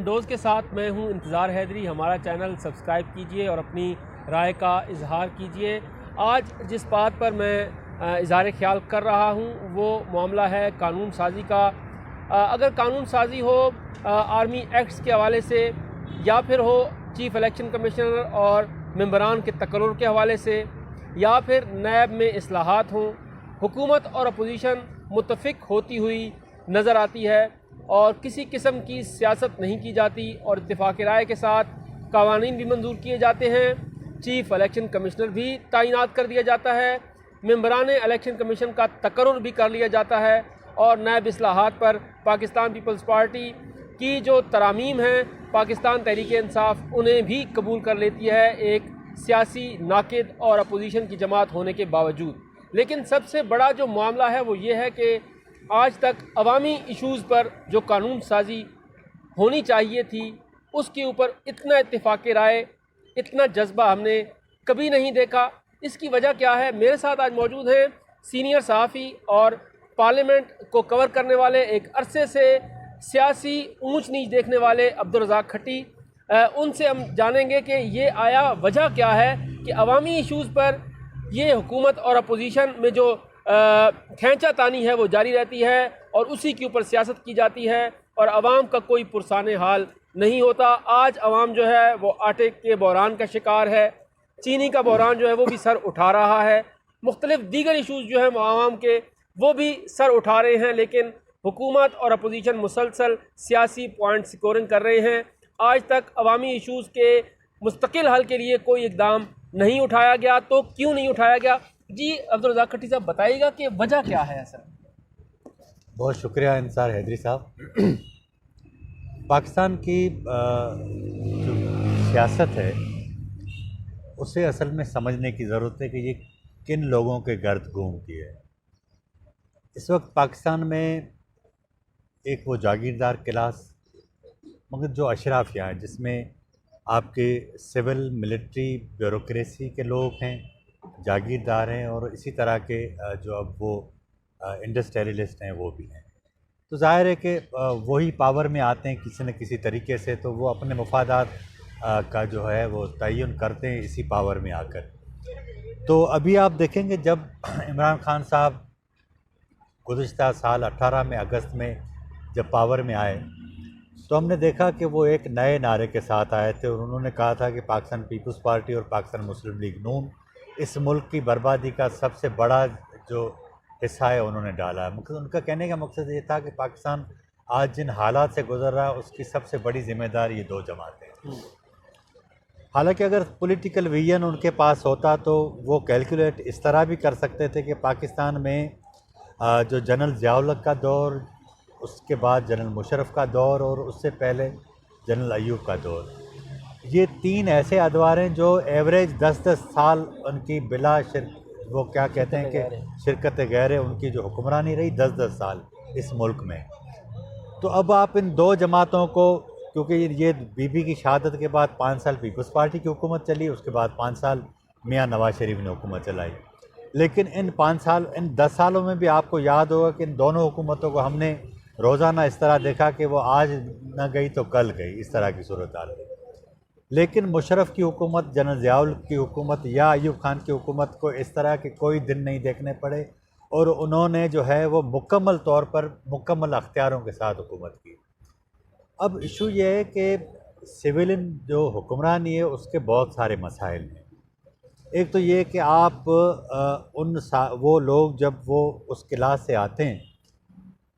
Windows के साथ मैं हूं इंतज़ार हैदरी। हमारा चैनल सब्सक्राइब कीजिए और अपनी राय का इजहार कीजिए। आज जिस बात पर मैं इजहार ख्याल कर रहा हूं वो मामला है कानून साजी का। अगर कानून साजी हो आर्मी एक्ट्स के हवाले से या फिर हो चीफ इलेक्शन कमिश्नर और मेंबरान के तकर्रुर के हवाले से या फिर नैब में इस्लाहात हों, हुकूमत और अपोजिशन मुत्तफ़िक होती हुई नज़र आती है और किसी किस्म की सियासत नहीं की जाती और इत्तेफाक राय के साथ कवानीन भी मंजूर किए जाते हैं। चीफ इलेक्शन कमिश्नर भी तैनात कर दिया जाता है, मेंबरान इलेक्शन कमीशन का तकर्रुर भी कर लिया जाता है और नैब इस्लाहात पर पाकिस्तान पीपल्स पार्टी की जो तरामीम हैं पाकिस्तान तहरीक इंसाफ उन्हें भी कबूल कर लेती है, एक सियासी नाकिद और अपोजिशन की जमात होने के बावजूद। लेकिन सबसे बड़ा जो मामला है वो ये है कि आज तक अवामी इशूज़ पर जो कानून साजी होनी चाहिए थी उसके ऊपर इतना इत्तेफाक राय, इतना जज्बा हमने कभी नहीं देखा। इसकी वजह क्या है? मेरे साथ आज मौजूद हैं सीनियर सहाफ़ी और पार्लियामेंट को कवर करने वाले, एक अरसे से सियासी ऊंच नीच देखने वाले अब्दुल रज़ाक खट्टी। उनसे हम जानेंगे कि ये आया वजह क्या है कि अवामी इशूज़ पर ये हुकूमत और अपोजिशन में जो खींचा तानी है वो जारी रहती है और उसी के ऊपर सियासत की जाती है और आवाम का कोई पुरसाने हाल नहीं होता। आज आवाम जो है वो आटे के बहरान का शिकार है, चीनी का बहरान जो है वो भी सर उठा रहा है, मुख्तलिफ दीगर इशूज़ जो हैं आवाम के वो भी सर उठा रहे हैं। लेकिन हुकूमत और अपोजिशन मुसलसल सियासी पॉइंट स्कोरिंग कर रहे हैं। आज तक अवामी इशूज़ के मुस्तकिल हल के लिए कोई इकदाम नहीं उठाया गया। तो क्यों नहीं उठाया गया? जी अब्दुल रज़ाक खट्टी साहब बताइएगा कि वजह क्या है ऐसा? बहुत शुक्रिया इंतज़ार हैदरी साहब। पाकिस्तान की जो सियासत है उसे असल में समझने की ज़रूरत है कि ये किन लोगों के गर्द घूमती है। इस वक्त पाकिस्तान में एक वो जागीरदार क्लास, मगर जो अशराफिया हैं, जिसमें आपके सिविल मिलिट्री ब्यूरोक्रेसी के लोग हैं, जागीरदार हैं और इसी तरह के जो अब वो इंडस्ट्रियलिस्ट हैं वो भी हैं। तो ज़ाहिर है कि वही पावर में आते हैं किसी न किसी तरीके से, तो वो अपने मफादात का जो है वो तयन करते हैं इसी पावर में आकर। तो अभी आप देखेंगे जब इमरान खान साहब गुज़िश्ता साल 18 में अगस्त में जब पावर में आए तो हमने देखा कि वो एक नए नारे के साथ आए थे और उन्होंने कहा था कि पाकिस्तान पीपल्स पार्टी और पाकिस्तान मुस्लिम लीग नून इस मुल्क की बर्बादी का सबसे बड़ा जो हिस्सा है उन्होंने डाला है। मतलब उनका कहने का मकसद ये था कि पाकिस्तान आज जिन हालात से गुजर रहा है उसकी सबसे बड़ी जिम्मेदार ये दो जमातें। हालांकि अगर पॉलिटिकल विजन उनके पास होता तो वो कैलकुलेट इस तरह भी कर सकते थे कि पाकिस्तान में जो जनरल ज़िया-उल हक का दौर, उसके बाद जनरल मुशर्रफ का दौर और उससे पहले जनरल अयूब का दौर, ये तीन ऐसे अदवार हैं जो एवरेज 10-10 साल उनकी बिला वो क्या कहते हैं कि शिरकत गैर उनकी जो हुक्मरानी रही 10-10 साल इस मुल्क में। तो अब आप इन दो जमातों को, क्योंकि ये बीबी की शहादत के बाद 5 साल पीपल्स पार्टी की हुकूमत चली, उसके बाद 5 साल मियाँ नवाज शरीफ ने हुकूमत चलाई, लेकिन इन 5 साल इन 10 सालों में भी आपको याद होगा कि इन दोनों हुकूमतों को हमने रोज़ाना इस तरह देखा कि वो आज न गई तो कल गई, इस तरह की सूरत हाल है। लेकिन मुशर्रफ की हुकूमत, जनरल ज़िया-उल हक की हुकूमत या अयूब खान की हुकूमत को इस तरह के कोई दिन नहीं देखने पड़े और उन्होंने जो है वो मुकम्मल तौर पर मुकम्मल अख्तियारों के साथ हुकूमत की। अब इशू ये है कि सिविलियन जो हुक्मरानी है उसके बहुत सारे मसाइल हैं। एक तो ये कि आप वो लोग जब वो उस क्लास से आते हैं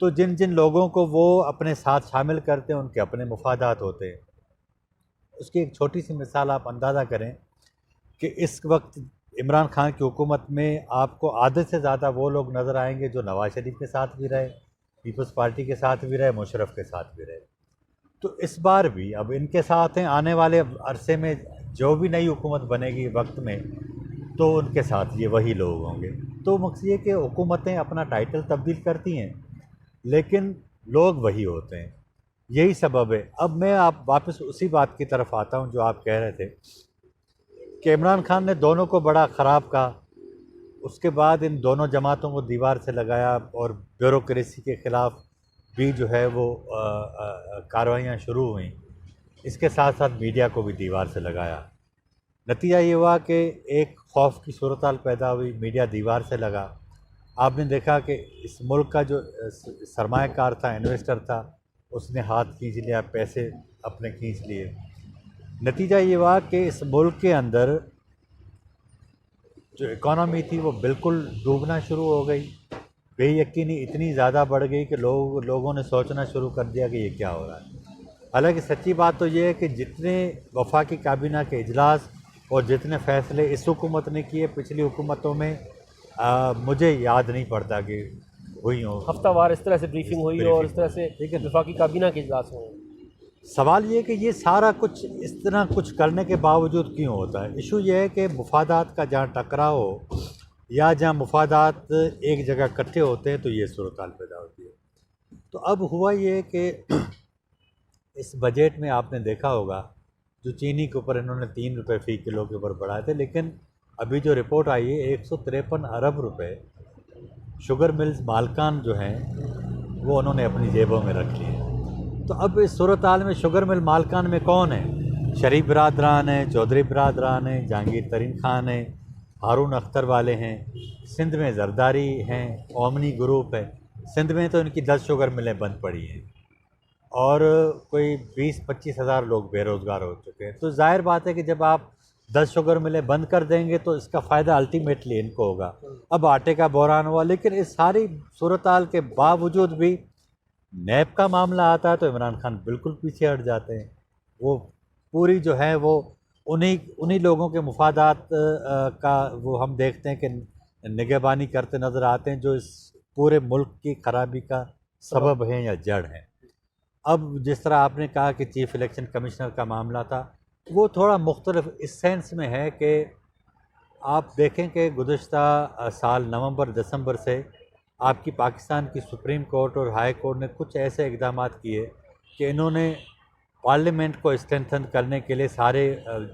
तो जिन जिन लोगों को वो अपने साथ शामिल करते हैं उनके अपने मुफादात होते हैं। उसकी एक छोटी सी मिसाल आप अंदाज़ा करें कि इस वक्त इमरान खान की हुकूमत में आपको आधे से ज़्यादा वो लोग नज़र आएंगे जो नवाज शरीफ के साथ भी रहे, पीपल्स पार्टी के साथ भी रहे, मुशर्रफ के साथ भी रहे। तो इस बार भी अब इनके साथ हैं, आने वाले अरसे में जो भी नई हुकूमत बनेगी वक्त में तो उनके साथ ये वही लोग होंगे। तो मकसद ये कि हुकूमतें अपना टाइटल तब्दील करती हैं लेकिन लोग वही होते हैं, यही सबब है। अब मैं आप वापस उसी बात की तरफ आता हूँ जो आप कह रहे थे कि इमरान खान ने दोनों को बड़ा ख़राब कहा, उसके बाद इन दोनों जमातों को दीवार से लगाया और ब्यूरोक्रेसी के ख़िलाफ़ भी जो है वो कार्रवाइयाँ शुरू हुई। इसके साथ साथ मीडिया को भी दीवार से लगाया। नतीजा ये हुआ कि एक खौफ की सूरत हाल पैदा हुई, मीडिया दीवार से लगा। आपने देखा कि इस मुल्क का जो सरमायाकार था, इन्वेस्टर था, उसने हाथ खींच लिया, पैसे अपने खींच लिए। नतीजा ये हुआ कि इस मुल्क के अंदर जो इकॉनमी थी वो बिल्कुल डूबना शुरू हो गई। बेयकीनी इतनी ज़्यादा बढ़ गई कि लोगों ने सोचना शुरू कर दिया कि ये क्या हो रहा है। हालांकि सच्ची बात तो ये है कि जितने वफाकी काबीना के इजलास और जितने फ़ैसले इस हुकूमत ने किए, पिछली हुकूमतों में मुझे याद नहीं पड़ता कि हुई हो। हफ्तावार इस तरह से ब्रीफिंग हुई और इस तरह से वफाकी काबीना के इजलास हुए। सवाल ये कि ये सारा कुछ इस तरह कुछ करने के बावजूद क्यों होता है। इशू ये है कि मुफादात का जहाँ टकराव हो या जहाँ मुफादात एक जगह इकट्ठे होते हैं तो ये सूरत हाल पैदा होती है। तो अब हुआ ये कि इस बजट में आपने देखा होगा जो चीनी के ऊपर इन्होंने 3 रुपये फ़ी किलो के ऊपर बढ़ाए थे, लेकिन अभी जो रिपोर्ट आई है 153 अरब रुपए शुगर मिल्स मालकान जो हैं वो उन्होंने अपनी जेबों में रख लिए। तो अब इस सूरत हाल में शुगर मिल मालकान में कौन है? शरीफ बरादरान है, चौधरी बरादरान है, जहांगीर तरीन खान है, हारून अख्तर वाले हैं, सिंध में जरदारी हैं, ओमनी ग्रुप है। सिंध में तो इनकी 10 शुगर मिलें बंद पड़ी हैं और कोई 20-25 हज़ार लोग बेरोज़गार हो चुके हैं। तो जाहिर बात है कि जब आप 10 शुगर मिलें बंद कर देंगे तो इसका फ़ायदा अल्टीमेटली इनको होगा। अब आटे का बहरान हुआ, लेकिन इस सारी सूरत हाल के बावजूद भी नैब का मामला आता है तो इमरान खान बिल्कुल पीछे हट जाते हैं। वो पूरी जो है वो उन्हीं लोगों के मुफादात का वो हम देखते हैं कि निगहबानी करते नज़र आते हैं जो इस पूरे मुल्क की खराबी का सबब हैं या जड़ हैं। अब जिस तरह आपने कहा कि चीफ़ इलेक्शन कमिश्नर का मामला था, वो थोड़ा मुख्तलिफ इस सेंस में है कि आप देखें कि गुज़श्ता साल नवंबर-दिसंबर से आपकी पाकिस्तान की सुप्रीम कोर्ट और हाई कोर्ट ने कुछ ऐसे इक़दाम किए कि इन्होंने पार्लियामेंट को स्ट्रेंथन करने के लिए सारे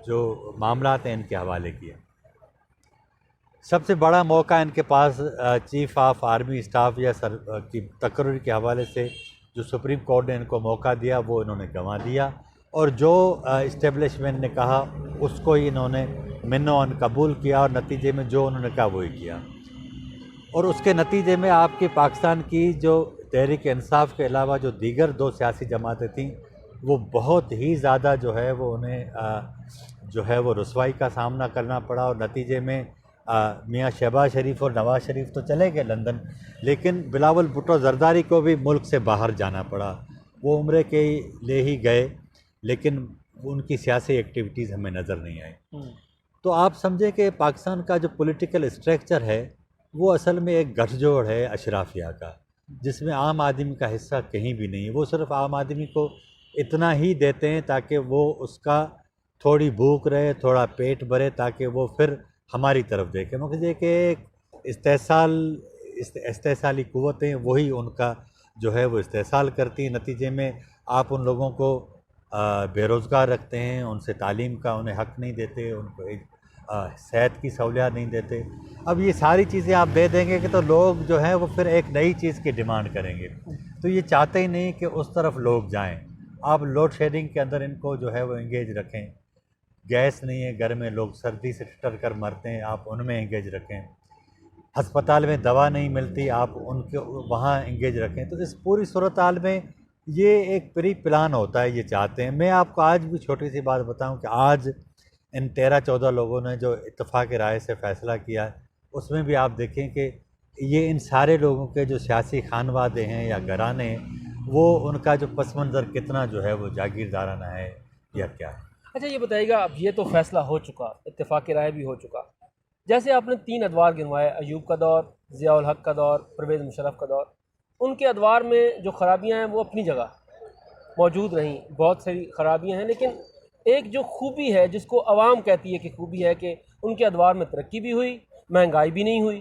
जो मामलात हैं इनके हवाले किए। सबसे बड़ा मौका इनके पास चीफ़ ऑफ आर्मी स्टाफ या सर की तकर्री के हवाले से जो सुप्रीम कोर्ट ने इनको मौका दिया वो इन्होंने गंवा दिया, और जो इस्टेब्लिशमेंट ने कहा उसको ही इन्होंने मिन्नो कबूल किया और नतीजे में जो उन्होंने कहा वही किया। और उसके नतीजे में आपकी पाकिस्तान की जो तहरीक इंसाफ के अलावा जो दीगर 2 सियासी जमातें थीं वो बहुत ही ज़्यादा जो है वो उन्हें जो है वो रुसवाई का सामना करना पड़ा। और नतीजे में मियाँ शहबाज शरीफ और नवाज़ शरीफ तो चले गए लंदन, लेकिन बिलावल भुट्टो जरदारी को भी मुल्क से बाहर जाना पड़ा। वो उम्रे के लिए ही गए, लेकिन उनकी सियासी एक्टिविटीज़ हमें नज़र नहीं आई। तो आप समझें कि पाकिस्तान का जो पॉलिटिकल स्ट्रक्चर है वो असल में एक गठजोड़ है अशराफिया का, जिसमें आम आदमी का हिस्सा कहीं भी नहीं है। वो सिर्फ आम आदमी को इतना ही देते हैं ताकि वो उसका थोड़ी भूख रहे, थोड़ा पेट भरे, ताकि वो फिर हमारी तरफ देखे। मगर ये कि इस्तेसाली क़ुव्वतें वही उनका जो है वो इस्तेसाल करती हैं। नतीजे में आप उन लोगों को बेरोज़गार रखते हैं, उनसे तालीम का उन्हें हक़ नहीं देते, उनको एक सेहत की सहूलियात नहीं देते। अब ये सारी चीज़ें आप दे देंगे कि तो लोग जो हैं वो फिर एक नई चीज़ की डिमांड करेंगे। तो ये चाहते ही नहीं कि उस तरफ लोग जाएं। आप लोड शेडिंग के अंदर इनको जो है वो इंगेज रखें। गैस नहीं है घर में, लोग सर्दी से ठिठर कर मरते हैं, आप उनमें इंगेज रखें। हस्पताल में दवा नहीं मिलती, आप उनके वहाँ इंगेज रखें। तो इस पूरी सूरत हाल में ये एक प्री प्लान होता है, ये चाहते हैं। मैं आपको आज भी छोटी सी बात बताऊं कि आज इन 13-14 लोगों ने जो इत्तेफाक राय से फ़ैसला किया है उसमें भी आप देखें कि ये इन सारे लोगों के जो सियासी खानवादे हैं या घराने हैं वो उनका जो पस मंज़र कितना जो है वो जागीरदाराना है या क्या है। अच्छा ये बताइएगा, अब ये तो फ़ैसला हो चुका, इत्तेफाक राय भी हो चुका, जैसे आपने 3 अदवार गिनवाए, अयूब का दौर, ज़ियाउल हक का दौर, परवेज़ मुशर्रफ का दौर, उनके अदवार में जो ख़राबियाँ हैं वो अपनी जगह मौजूद रहीं, बहुत सारी ख़राबियाँ हैं, लेकिन एक जो खूबी है जिसको अवाम कहती है कि खूबी है कि उनके अदवार में तरक्की भी हुई, महंगाई भी नहीं हुई।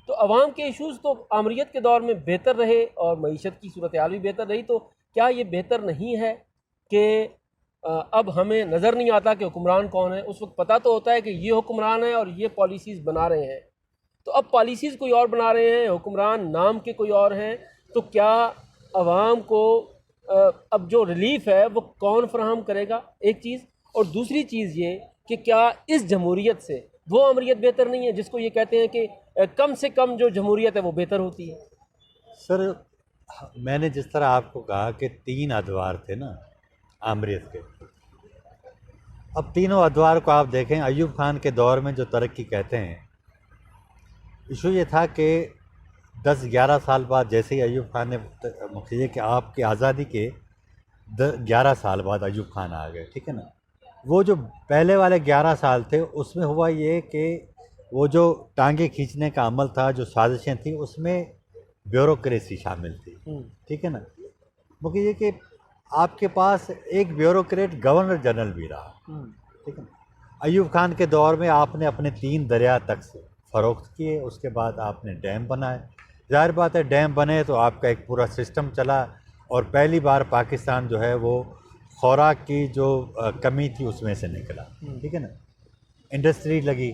तो अवाम के इशूज़ तो आमरीत के दौर में बेहतर रहे और मईशत की सूरत हाल भी बेहतर रही। तो क्या ये बेहतर नहीं है कि अब हमें नज़र नहीं आता कि हुक्मरान कौन है? उस वक्त पता तो होता है कि ये हुक्मरान है और ये पॉलिसीज़ बना रहे हैं, तो अब पॉलिसीज़ कोई और बना रहे हैं, हुक्मरान नाम के कोई और हैं। तो क्या अवाम को अब जो रिलीफ है वो कौन फराहम करेगा, एक चीज़। और दूसरी चीज़ ये कि क्या इस जमहूरियत से वो अमरीत बेहतर नहीं है जिसको ये कहते हैं कि कम से कम जो जमहूरियत है वो बेहतर होती है? सर, मैंने जिस तरह आपको कहा कि 3 अदवार थे ना आमरीत के, अब तीनों अदवार को आप देखें, अयूब खान के दौर में जो तरक्की कहते हैं, इशू ये था कि 10-11 साल बाद, जैसे ही अयूब खान ने मुखिया कि आपकी आज़ादी के 11 साल बाद अयूब खान आ गए, ठीक है ना। वो जो पहले वाले 11 साल थे उसमें हुआ ये कि वो जो टांगे खींचने का अमल था, जो साजिशें थी, उसमें ब्यूरोक्रेसी शामिल थी, ठीक है ना। मुखिया कि आपके पास एक ब्यूरोक्रेट गवर्नर जनरल भी रहा, ठीक है ना। अयूब खान के दौर में आपने अपने 3 दरिया तक से फ़रोख्त किए, उसके बाद आपने डैम बनाए। ज़ाहिर बात है, डैम बने तो आपका एक पूरा सिस्टम चला और पहली बार पाकिस्तान जो है वो खुराक की जो कमी थी उसमें से निकला, ठीक है ना। इंडस्ट्री लगी,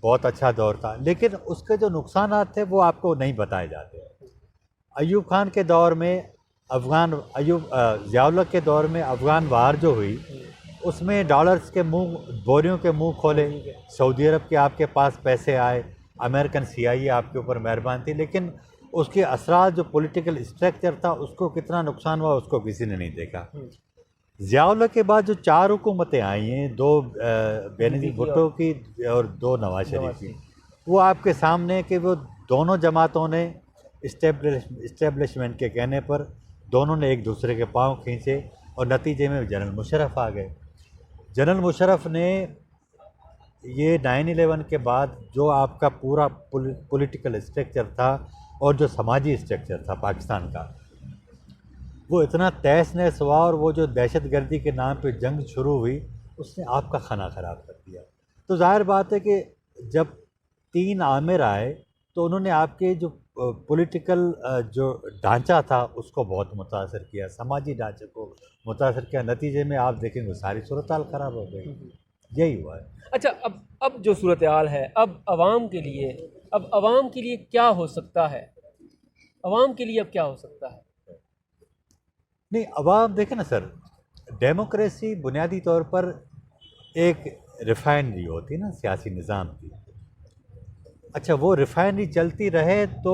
बहुत अच्छा दौर था, लेकिन उसके जो नुकसानात थे वो आपको नहीं बताए जाते। अयूब खान के दौर में ज़ियाउल हक के दौर में अफ़गान वार जो हुई, उसमें डॉलर्स के मुंह, बोरियों के मुंह खोले, सऊदी अरब के आपके पास पैसे आए, अमेरिकन CIA आपके ऊपर मेहरबान थी, लेकिन उसके असरात जो पॉलिटिकल स्ट्रक्चर था उसको कितना नुकसान हुआ उसको किसी ने नहीं देखा। ज़ियाउल हक के बाद जो 4 हुकूमतें आई हैं, 2 बेनज़ीर भुट्टो की और 2 नवाज शरीफ की, वो आपके सामने कि वो दोनों जमातों ने इस्टेब्लिशमेंट के कहने पर दोनों ने एक दूसरे के पांव खींचे और नतीजे में जनरल मुशर्रफ आ गए। जनरल मुशर्रफ ने ये 9/11 के बाद जो आपका पूरा पॉलिटिकल स्ट्रक्चर था और जो समाजी स्ट्रक्चर था पाकिस्तान का, वो इतना तहस नहस हुआ और वो जो दहशतगर्दी के नाम पे जंग शुरू हुई उसने आपका खाना ख़राब कर दिया। तो जाहिर बात है कि जब 3 आमिर आए तो उन्होंने आपके जो पॉलिटिकल जो ढांचा था उसको बहुत मुतासर किया, समाजी ढांचे को मुतासर किया। नतीजे में आप देखेंगे सारी सूरत हाल ख़राब हो गई, यही हुआ है। अच्छा, अब जो सूरत हाल है, अब आवाम के लिए क्या हो सकता है? आवाम के लिए अब क्या हो सकता है? नहीं, अवाम देखें ना सर, डेमोक्रेसी बुनियादी तौर पर एक रिफाइनरी होती है ना सियासी निज़ाम की। अच्छा, वो रिफाइनरी चलती रहे तो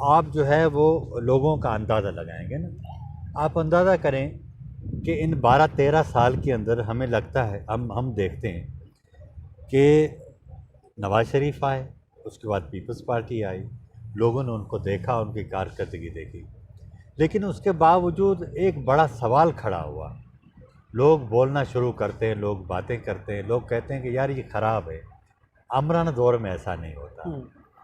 आप जो है वो लोगों का अंदाज़ा लगाएंगे ना। आप अंदाज़ा करें कि इन 12-13 साल के अंदर हमें लगता है, हम देखते हैं कि नवाज शरीफ आए, उसके बाद पीपल्स पार्टी आई, लोगों ने उनको देखा, उनकी कारकर्दगी देखी, लेकिन उसके बावजूद एक बड़ा सवाल खड़ा हुआ। लोग बोलना शुरू करते हैं, लोग बातें करते हैं, लोग कहते हैं कि यार ये ख़राब है, आमराना दौर में ऐसा नहीं होता।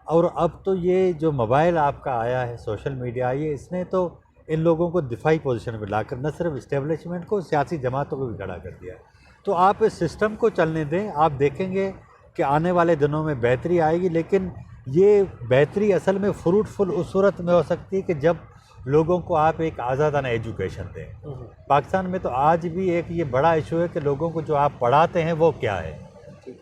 और अब तो ये जो मोबाइल आपका आया है, सोशल मीडिया आई है, इसने तो इन लोगों को दिफाई पोजीशन में लाकर न सिर्फ इस्टेब्लिशमेंट को, सियासी जमातों को भी खड़ा कर दिया। तो आप इस सिस्टम को चलने दें, आप देखेंगे कि आने वाले दिनों में बेहतरी आएगी। लेकिन ये बेहतरी असल में फ्रूटफुल उस सूरत में हो सकती है कि जब लोगों को आप एक आज़ादाना एजुकेशन दें। पाकिस्तान में तो आज भी एक ये बड़ा इशू है कि लोगों को जो आप पढ़ाते हैं वो क्या है,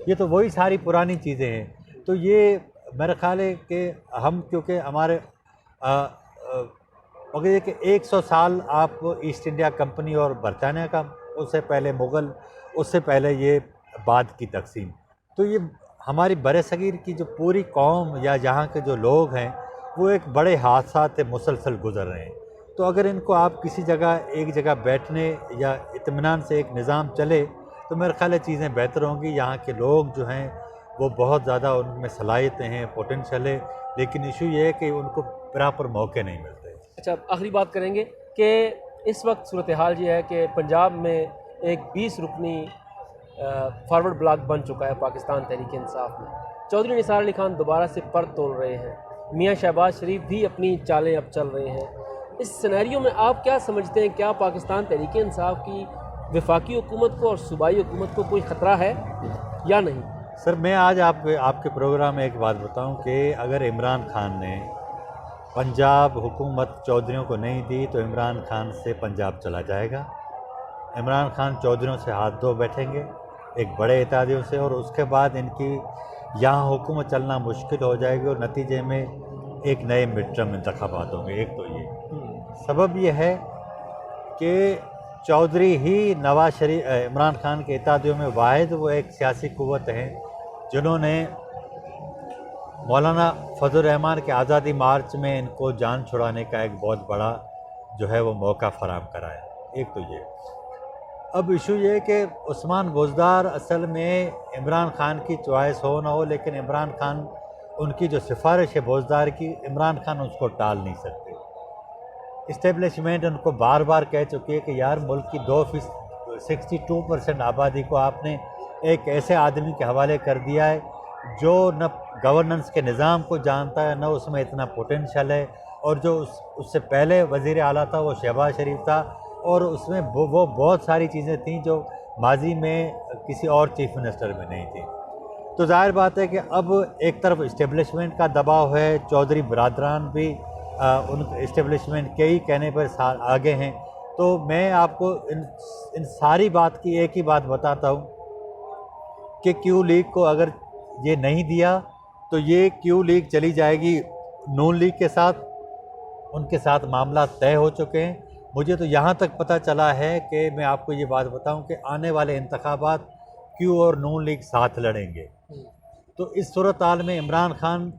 ये तो वही सारी पुरानी चीज़ें हैं। तो ये मेरा ख्याल है कि हम, क्योंकि हमारे मगर ये कि 100 साल आप ईस्ट इंडिया कंपनी और बरतानिया का, उससे पहले मुग़ल, उससे पहले ये बाद की तकसीम, तो ये हमारी बरसगीर की जो पूरी कौम या यहाँ के जो लोग हैं वो एक बड़े हादसा से मुसलसल गुजर रहे हैं। तो अगर इनको आप किसी जगह, एक जगह बैठने या इत्मीनान से एक निज़ाम चले तो मेरे ख्याल है चीज़ें बेहतर होंगी। यहाँ के लोग जो हैं वो बहुत ज़्यादा, उनमें सलाहियतें हैं, पोटेंशल है, लेकिन इशू ये है कि उनको प्रॉपर मौके नहीं मिलते। अच्छा, आखिरी बात करेंगे कि इस वक्त सूरत हाल ये है कि पंजाब में एक 20 रुकनी फॉरवर्ड ब्लॉक बन चुका है पाकिस्तान तहरीक इंसाफ में। चौधरी निसार अली खान दोबारा से पर तोड़ रहे हैं, मियाँ शहबाज शरीफ भी अपनी चालें अब चल रहे हैं। इस सिनेरियो में आप क्या समझते हैं, क्या पाकिस्तान तहरीक इंसाफ की वफाकी हुकूमत को और सूबाई हुकूमत को कोई ख़तरा है या नहीं? सर, मैं आज आपके प्रोग्राम में एक बात बताऊं कि अगर इमरान खान ने पंजाब हुकूमत चौधरियों को नहीं दी तो इमरान खान से पंजाब चला जाएगा। इमरान खान चौधरियों से हाथ धो बैठेंगे, एक बड़े इत्तेहादियों से, और उसके बाद इनकी यहाँ हुकूमत चलना मुश्किल हो जाएगी और नतीजे में एक नए मिड टर्म इंतखाबात होंगे। एक तो ये सबब ये है कि चौधरी ही नवाज शरीफ इमरान खान के इत्तेहादियों में वाहिद वो एक सियासी क़ुव्वत हैं जिन्होंने मौलाना फजल रहमान के आज़ादी मार्च में इनको जान छुड़ाने का एक बहुत बड़ा जो है वो मौका फराहम कराया। एक तो ये। अब इशू ये है कि उस्मान बुज़दार असल में इमरान खान की चॉइस हो ना हो, लेकिन इमरान खान उनकी जो सिफारिश है बुज़दार की, इमरान खान उसको टाल नहीं सकते। इस्टेब्लिशमेंट उनको बार बार कह चुकी है कि यार मुल्क की 62% आबादी को आपने एक ऐसे आदमी के हवाले कर दिया है जो न गवर्नेंस के निज़ाम को जानता है, न उसमें इतना पोटेंशल है, और जो उससे पहले वज़ीर आला था वो शहबाज शरीफ था, और उसमें वो बहुत सारी चीज़ें थीं जो माजी में किसी और चीफ मिनिस्टर में नहीं थी। तो जाहिर बात है कि अब एक तरफ इस्टेब्लिशमेंट का दबाव है, चौधरी बरादरान भी उन इस्टेब्लिशमेंट के ही कहने पर आगे हैं। तो मैं आपको इन सारी बात की एक ही बात बताता हूँ कि क्यू लीग को अगर ये नहीं दिया तो ये क्यू लीग चली जाएगी नून लीग के साथ, उनके साथ मामला तय हो चुके हैं। मुझे तो यहाँ तक पता चला है कि मैं आपको ये बात बताऊँ कि आने वाले इंतखाबात क्यू और नून लीग साथ लड़ेंगे। तो इस सूरत हाल में इमरान खान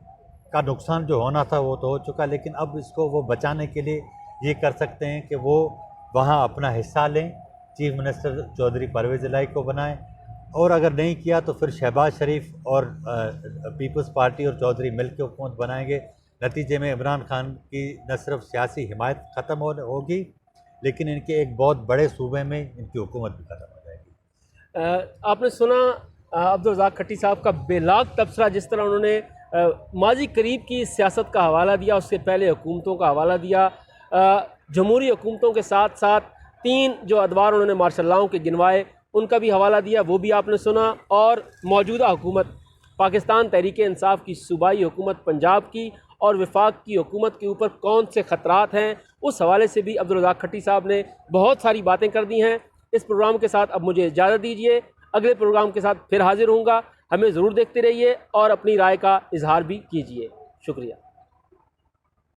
का नुकसान जो होना था वो तो हो चुका, लेकिन अब इसको वो बचाने के लिए ये कर सकते हैं कि वो वहाँ अपना हिस्सा लें, चीफ मिनिस्टर चौधरी परवेज़ इलाही को बनाएं, और अगर नहीं किया तो फिर शहबाज शरीफ और पीपल्स पार्टी और चौधरी मिल के हुकूमत बनाएंगे। नतीजे में इमरान खान की न सिर्फ सियासी हिमायत ख़त्म होगी, लेकिन इनके एक बहुत बड़े सूबे में इनकी हुकूमत भी ख़त्म हो जाएगी। आपने सुना अब्दुल रज़ाक खट्टी साहब का बेलाग तबसरा, जिस तरह उन्होंने माजी करीब की सियासत का हवाला दिया, उससे पहले हुकूमतों का हवाला दिया, जमहूरी हुकूमतों के साथ साथ 3 जो अदवार उन्होंने मार्शल लॉ के गिनवाए उनका भी हवाला दिया, वो भी आपने सुना। और मौजूदा हुकूमत पाकिस्तान तहरीक इंसाफ की सूबाई हुकूमत पंजाब की और वफाक की हुकूमत के ऊपर कौन से ख़तरात हैं, उस हवाले से भी अब्दुल रज़ाक खट्टी साहब ने बहुत सारी बातें कर दी हैं। इस प्रोग्राम के साथ अब मुझे इजाज़त दीजिए, अगले प्रोग्राम के साथ फिर हाजिर होऊंगा। हमें ज़रूर देखते रहिए और अपनी राय का इजहार भी कीजिए। शुक्रिया।